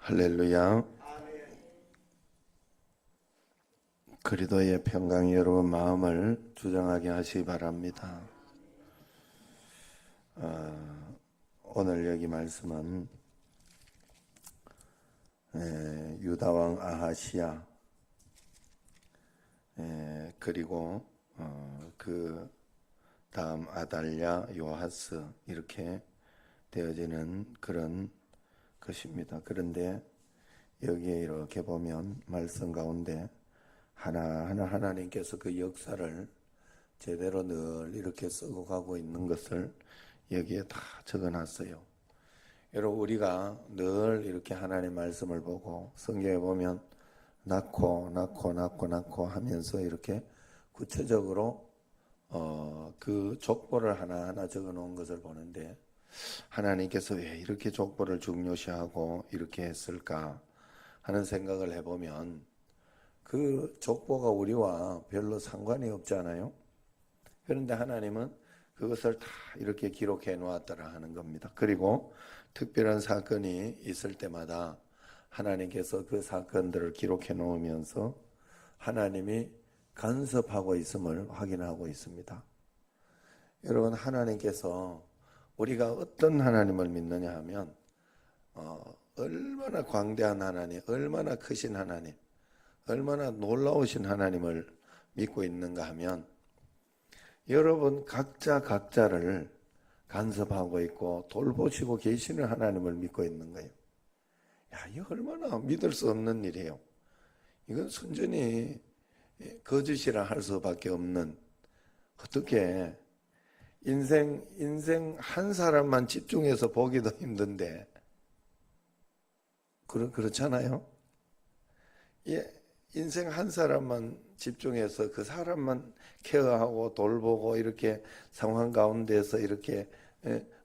할렐루야. 그리스도의 평강이 여러분 마음을 주장하게 하시기 바랍니다. 오늘 여기 말씀은 유다왕 아하시야 그리고 그 다음 아달랴, 요하스 이렇게 되어지는 그런 것입니다. 그런데 여기에 이렇게 보면 말씀 가운데 하나하나 하나님께서 그 역사를 제대로 늘 이렇게 쓰고 가고 있는 것을 여기에 다 적어놨어요. 여러분, 우리가 늘 이렇게 하나님 말씀을 보고 성경에 보면 낳고 하면서 이렇게 구체적으로 그 족보를 하나하나 적어 놓은 것을 보는데, 하나님께서 왜 이렇게 족보를 중요시하고 이렇게 했을까 하는 생각을 해보면, 그 족보가 우리와 별로 상관이 없잖아요. 그런데 하나님은 그것을 다 이렇게 기록해 놓았더라 하는 겁니다. 그리고 특별한 사건이 있을 때마다 하나님께서 그 사건들을 기록해 놓으면서 하나님이 간섭하고 있음을 확인하고 있습니다. 여러분, 하나님께서 우리가 어떤 하나님을 믿느냐 하면 얼마나 광대한 하나님, 얼마나 크신 하나님, 얼마나 놀라우신 하나님을 믿고 있는가 하면, 여러분 각자를 간섭하고 있고 돌보시고 계시는 하나님을 믿고 있는 거예요. 이거 얼마나 믿을 수 없는 일이에요. 이건 순전히 거짓이라 할 수밖에 없는, 어떻게 인생 한 사람만 집중해서 보기도 힘든데, 그렇잖아요. 인생 한 사람만 집중해서 그 사람만 케어하고 돌보고 이렇게 상황 가운데서 이렇게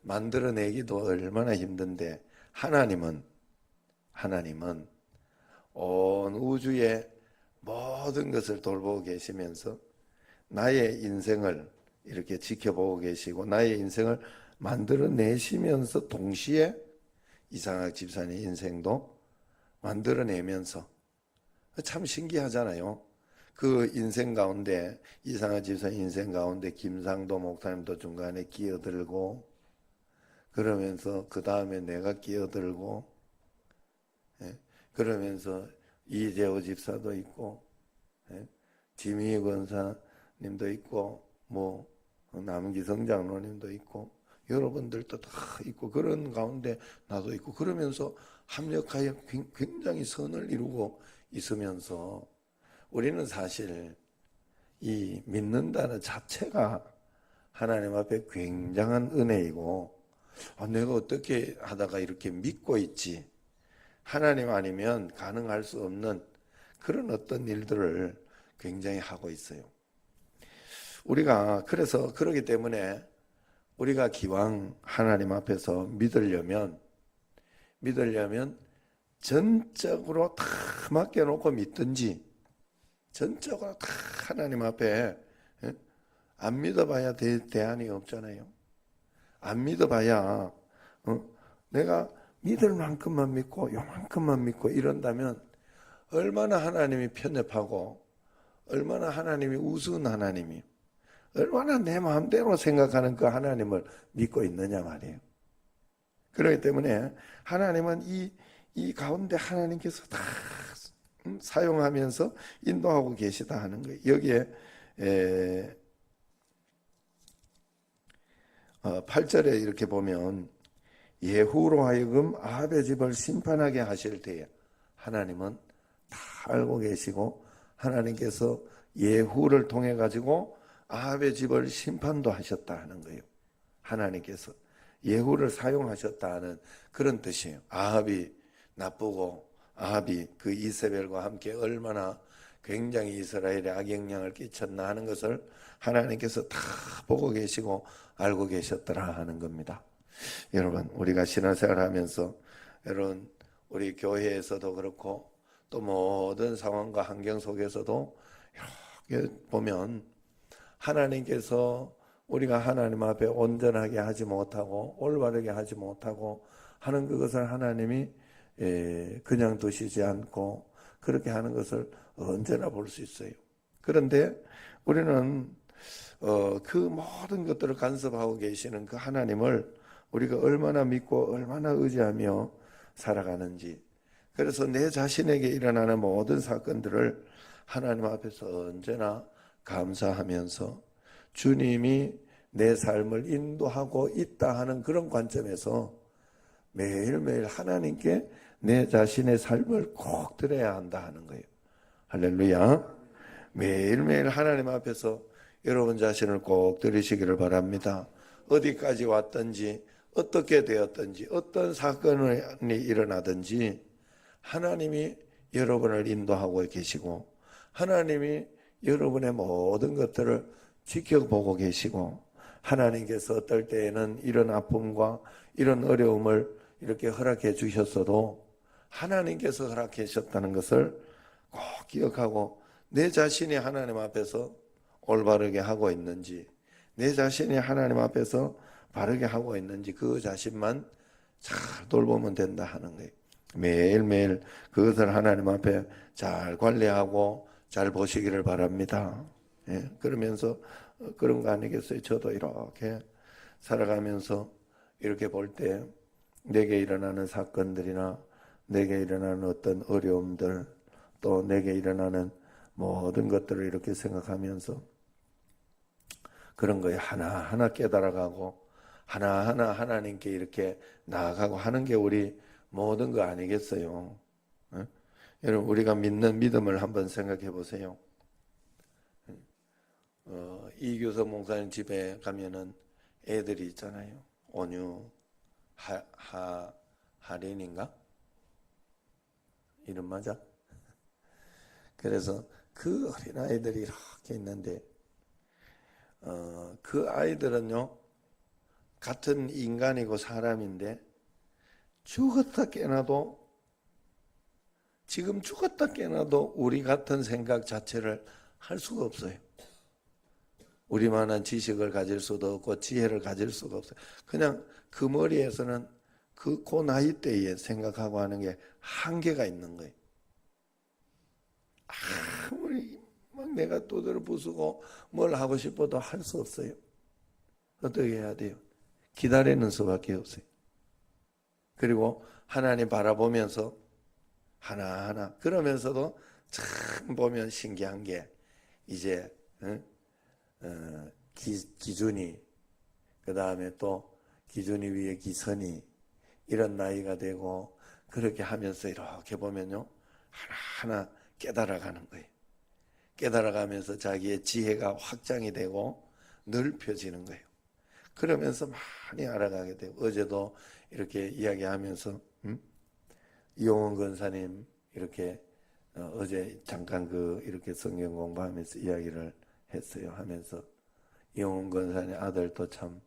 만들어내기도 얼마나 힘든데, 하나님은 온 우주의 모든 것을 돌보고 계시면서 나의 인생을 이렇게 지켜보고 계시고 나의 인생을 만들어내시면서 동시에 이상학 집사님 인생도 만들어내면서, 참 신기하잖아요. 그 인생 가운데, 이상학 집사님 인생 가운데 김상도 목사님도 중간에 끼어들고, 그러면서 그 다음에 내가 끼어들고, 그러면서 이재호 집사도 있고, 지미 권사님도 있고, 남기성 장로님도 있고, 여러분들도 다 있고, 그런 가운데 나도 있고, 그러면서 합력하여 굉장히 선을 이루고 있으면서, 우리는 사실 이 믿는다는 자체가 하나님 앞에 굉장한 은혜이고, 내가 어떻게 하다가 이렇게 믿고 있지, 하나님 아니면 가능할 수 없는 그런 어떤 일들을 굉장히 하고 있어요. 우리가 그래서 그러기 때문에 우리가 기왕 하나님 앞에서 믿으려면 전적으로 다 맡겨놓고 믿든지, 전적으로 다 하나님 앞에, 안 믿어봐야 대안이 없잖아요. 안 믿어봐야 내가 믿을 만큼만 믿고 요만큼만 믿고 이런다면 얼마나 하나님이 편협하고, 얼마나 하나님이 우스운 하나님이, 얼마나 내 마음대로 생각하는 그 하나님을 믿고 있느냐 말이에요. 그렇기 때문에 하나님은 이 가운데 하나님께서 다 사용하면서 인도하고 계시다 하는 거예요. 여기에 8절에 이렇게 보면, 예후로 하여금 아합의 집을 심판하게 하실 때에, 하나님은 다 알고 계시고 하나님께서 예후를 통해 가지고 아합의 집을 심판도 하셨다 하는 거예요. 하나님께서 예후를 사용하셨다는 그런 뜻이에요. 아합이 나쁘고, 아합이 그 이세벨과 함께 얼마나 굉장히 이스라엘에 악영향을 끼쳤나 하는 것을 하나님께서 다 보고 계시고 알고 계셨더라 하는 겁니다. 여러분, 우리가 신앙생활 하면서, 여러분, 우리 교회에서도 그렇고 또 모든 상황과 환경 속에서도 이렇게 보면, 하나님께서 우리가 하나님 앞에 온전하게 하지 못하고 올바르게 하지 못하고 하는 그것을 하나님이 그냥 두시지 않고 그렇게 하는 것을 언제나 볼 수 있어요. 그런데 우리는 그 모든 것들을 간섭하고 계시는 그 하나님을 우리가 얼마나 믿고 얼마나 의지하며 살아가는지, 그래서 내 자신에게 일어나는 모든 사건들을 하나님 앞에서 언제나 감사하면서 주님이 내 삶을 인도하고 있다 하는 그런 관점에서 매일매일 하나님께 내 자신의 삶을 꼭 드려야 한다 하는 거예요. 할렐루야. 매일매일 하나님 앞에서 여러분 자신을 꼭 드리시기를 바랍니다. 어디까지 왔든지 어떻게 되었든지 어떤 사건이 일어나든지 하나님이 여러분을 인도하고 계시고 하나님이 여러분의 모든 것들을 지켜보고 계시고 하나님께서 어떨 때에는 이런 아픔과 이런 어려움을 이렇게 허락해 주셨어도 하나님께서 허락해 주셨다는 것을 꼭 기억하고 내 자신이 하나님 앞에서 올바르게 하고 있는지, 내 자신이 하나님 앞에서 바르게 하고 있는지 그 자신만 잘 돌보면 된다 하는 거예요. 매일매일 그것을 하나님 앞에 잘 관리하고 잘 보시기를 바랍니다. 예, 그러면서 그런 거 아니겠어요? 저도 이렇게 살아가면서 이렇게 볼 때 내게 일어나는 사건들이나 내게 일어나는 어떤 어려움들 또 내게 일어나는 모든 것들을 이렇게 생각하면서 그런 거에 하나하나 깨달아가고 하나하나 하나님께 이렇게 나아가고 하는 게 우리 모든 거 아니겠어요? 예? 여러분 우리가 믿는 믿음을 한번 생각해 보세요. 이규석 목사님 집에 가면은 애들이 있잖아요. 온유, 하린인가? 이름 맞아? 그래서 그 어린 아이들이 이렇게 있는데 그 아이들은요 같은 인간이고 사람인데 죽었다 깨나도 지금 죽었다 깨나도 우리 같은 생각 자체를 할 수가 없어요. 우리만한 지식을 가질 수도 없고 지혜를 가질 수가 없어요. 그냥 그 머리에서는 그 나이 때에 생각하고 하는 게 한계가 있는 거예요. 아무리 막 내가 두드려 부수고 뭘 하고 싶어도 할 수 없어요. 어떻게 해야 돼요? 기다리는 수밖에 없어요. 그리고 하나님 바라보면서 하나하나 그러면서도 참 보면 신기한 게 이제 기준이 그 다음에 또 기준이 위에 기선이 이런 나이가 되고 그렇게 하면서 이렇게 보면요 하나하나 깨달아가는 거예요. 깨달아가면서 자기의 지혜가 확장이 되고 넓혀지는 거예요. 그러면서 많이 알아가게 돼요. 어제도 이렇게 이야기하면서 이용원 권사님 이렇게 어제 잠깐 이렇게 성경 공부하면서 이야기를 했어요. 하면서 이용원 권사님 아들도 참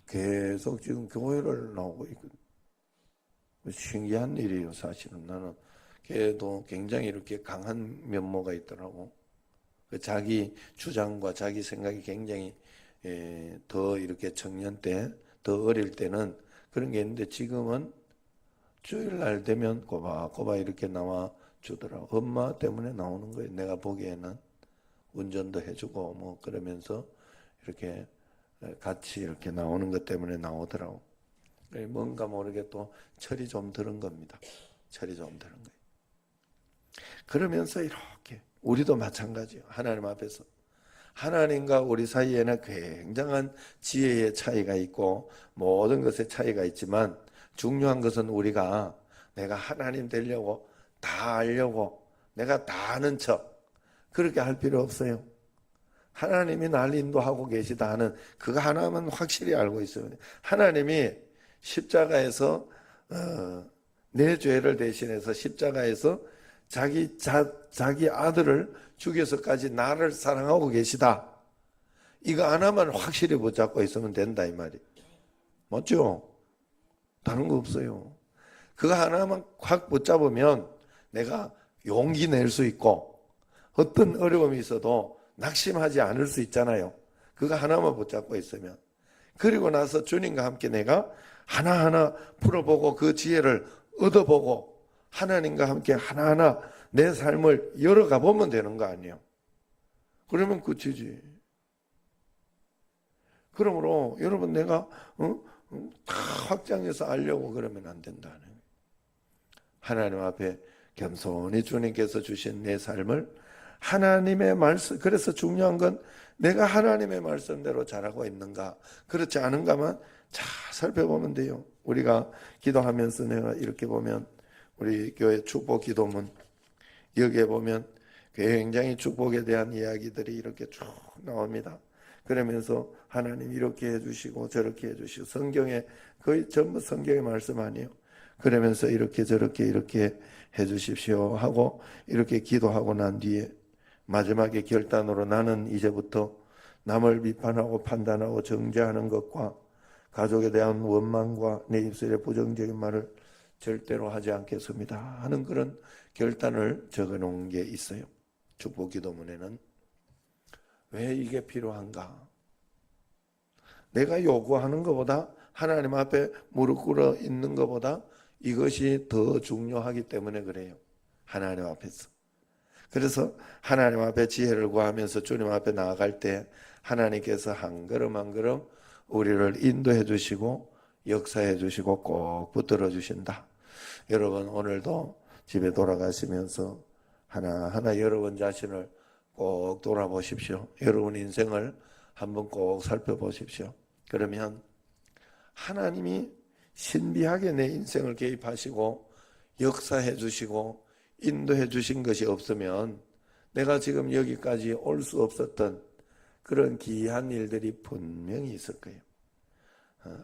계속 지금 교회를 나오고 있거든요. 신기한 일이에요. 사실은 나는 걔도 굉장히 이렇게 강한 면모가 있더라고. 자기 주장과 자기 생각이 굉장히 더 이렇게 청년 때, 더 어릴 때는 그런 게 있는데 지금은 주일날 되면 꼬박꼬박 이렇게 나와 주더라고. 엄마 때문에 나오는 거예요. 내가 보기에는 운전도 해주고 뭐 그러면서 이렇게 같이 이렇게 나오는 것 때문에 나오더라고. 뭔가 모르게 또 철이 좀 들은 겁니다. 철이 좀 들은 거예요. 그러면서 이렇게 우리도 마찬가지예요. 하나님 앞에서 하나님과 우리 사이에는 굉장한 지혜의 차이가 있고 모든 것의 차이가 있지만 중요한 것은 우리가 내가 하나님 되려고 다 알려고 내가 다 아는 척 그렇게 할 필요 없어요. 하나님이 날 인도하고 계시다 하는 그거 하나만 확실히 알고 있어요. 하나님이 십자가에서 내 죄를 대신해서 십자가에서 자기 아들을 죽여서까지 나를 사랑하고 계시다. 이거 하나만 확실히 붙잡고 있으면 된다 이 말이. 맞죠? 다른 거 없어요. 그거 하나만 확 붙잡으면 내가 용기 낼 수 있고 어떤 어려움이 있어도 낙심하지 않을 수 있잖아요. 그거 하나만 붙잡고 있으면. 그리고 나서 주님과 함께 내가 하나하나 풀어보고 그 지혜를 얻어보고 하나님과 함께 하나하나 내 삶을 열어가 보면 되는 거 아니에요. 그러면 끝이지. 그러므로 여러분 내가 다 확장해서 알려고 그러면 안 된다는 거예요. 하나님 앞에 겸손히 주님께서 주신 내 삶을 하나님의 말씀, 그래서 중요한 건 내가 하나님의 말씀대로 잘하고 있는가, 그렇지 않은가만 잘 살펴보면 돼요. 우리가 기도하면서 내가 이렇게 보면 우리 교회 축복 기도문 여기에 보면 굉장히 축복에 대한 이야기들이 이렇게 쭉 나옵니다. 그러면서 하나님 이렇게 해주시고 저렇게 해주시고 성경에 거의 전부 성경의 말씀 아니에요. 그러면서 이렇게 저렇게 이렇게 해주십시오 하고 이렇게 기도하고 난 뒤에 마지막에 결단으로 나는 이제부터 남을 비판하고 판단하고 정죄하는 것과 가족에 대한 원망과 내 입술의 부정적인 말을 절대로 하지 않겠습니다 하는 그런 결단을 적어놓은 게 있어요. 축복 기도문에는. 왜 이게 필요한가? 내가 요구하는 것보다 하나님 앞에 무릎 꿇어 있는 것보다 이것이 더 중요하기 때문에 그래요. 하나님 앞에서. 그래서 하나님 앞에 지혜를 구하면서 주님 앞에 나아갈 때 하나님께서 한 걸음 한 걸음 우리를 인도해 주시고 역사해 주시고 꼭 붙들어 주신다. 여러분 오늘도 집에 돌아가시면서 하나하나 여러분 자신을 꼭 돌아보십시오. 여러분 인생을 한번 꼭 살펴보십시오. 그러면 하나님이 신비하게 내 인생을 개입하시고 역사해 주시고 인도해 주신 것이 없으면 내가 지금 여기까지 올 수 없었던 그런 귀한 일들이 분명히 있을 거예요.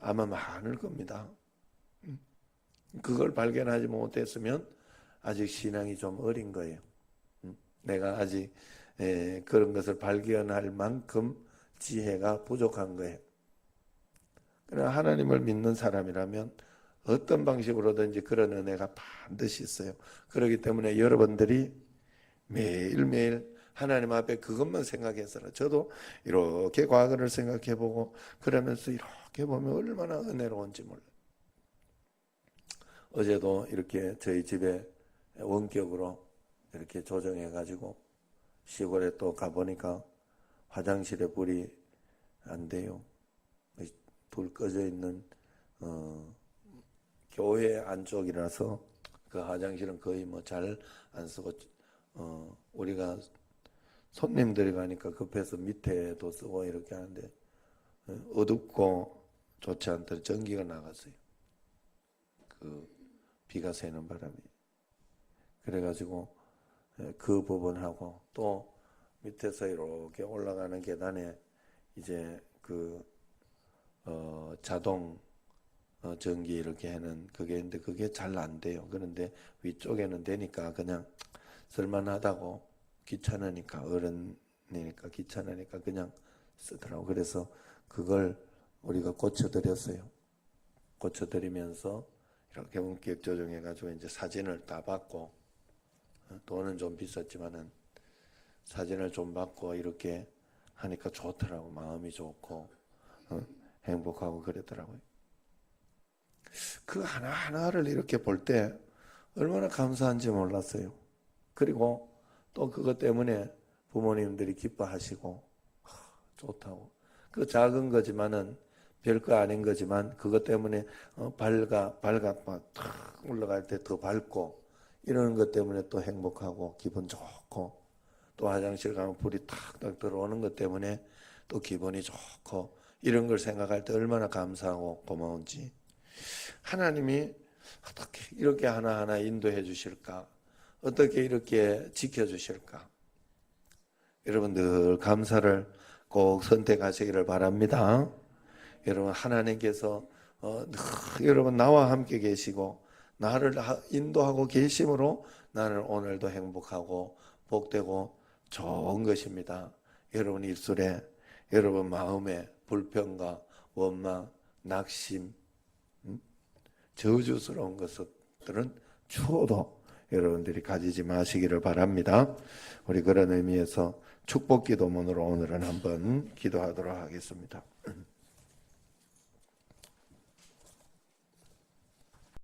아마 많을 겁니다. 그걸 발견하지 못했으면 아직 신앙이 좀 어린 거예요. 내가 아직 그런 것을 발견할 만큼 지혜가 부족한 거예요. 그러나 하나님을 믿는 사람이라면 어떤 방식으로든지 그런 은혜가 반드시 있어요. 그렇기 때문에 여러분들이 매일매일 하나님 앞에 그것만 생각해서라. 저도 이렇게 과거를 생각해보고 그러면서 이렇게 보면 얼마나 은혜로운지 몰라요. 어제도 이렇게 저희 집에 원격으로 이렇게 조정해가지고 시골에 또 가보니까 화장실에 불이 안 돼요. 불 꺼져 있는 교회 안쪽이라서 그 화장실은 거의 뭐 잘 안 쓰고 우리가 손님들이 가니까 급해서 밑에도 쓰고 이렇게 하는데 어둡고 좋지 않더라. 전기가 나갔어요. 그 비가 새는 바람에. 그래가지고 그 부분하고 또 밑에서 이렇게 올라가는 계단에 이제 그 자동 전기 이렇게 하는 그게 있는데 그게 잘 안 돼요. 그런데 위쪽에는 되니까 그냥 쓸만하다고 귀찮으니까 어른이니까 귀찮으니까 그냥 쓰더라고. 그래서 그걸 우리가 고쳐드렸어요. 고쳐드리면서 이렇게 원격 조정해가지고 이제 사진을 다 받고 돈은 좀 비쌌지만은 사진을 좀 받고 이렇게 하니까 좋더라고. 마음이 좋고 행복하고 그러더라고요. 그 하나하나를 이렇게 볼 때 얼마나 감사한지 몰랐어요. 그리고 또 그것 때문에 부모님들이 기뻐하시고 좋다고. 그 작은 거지만은 별거 아닌 거지만 그것 때문에 발가 탁 올라갈 때 더 밝고 이러는 것 때문에 또 행복하고 기분 좋고 또 화장실 가면 불이 탁탁 들어오는 것 때문에 또 기분이 좋고 이런 걸 생각할 때 얼마나 감사하고 고마운지. 하나님이 어떻게 이렇게 하나하나 인도해 주실까? 어떻게 이렇게 지켜주실까? 여러분 늘 감사를 꼭 선택하시기를 바랍니다. 여러분 하나님께서 여러분 나와 함께 계시고 나를 인도하고 계심으로 나는 오늘도 행복하고 복되고 좋은 것입니다. 여러분 입술에 여러분 마음에 불평과 원망, 낙심, 저주스러운 것들은 추워도 여러분들이 가지지 마시기를 바랍니다. 우리 그런 의미에서 축복 기도문으로 오늘은 한번 기도하도록 하겠습니다.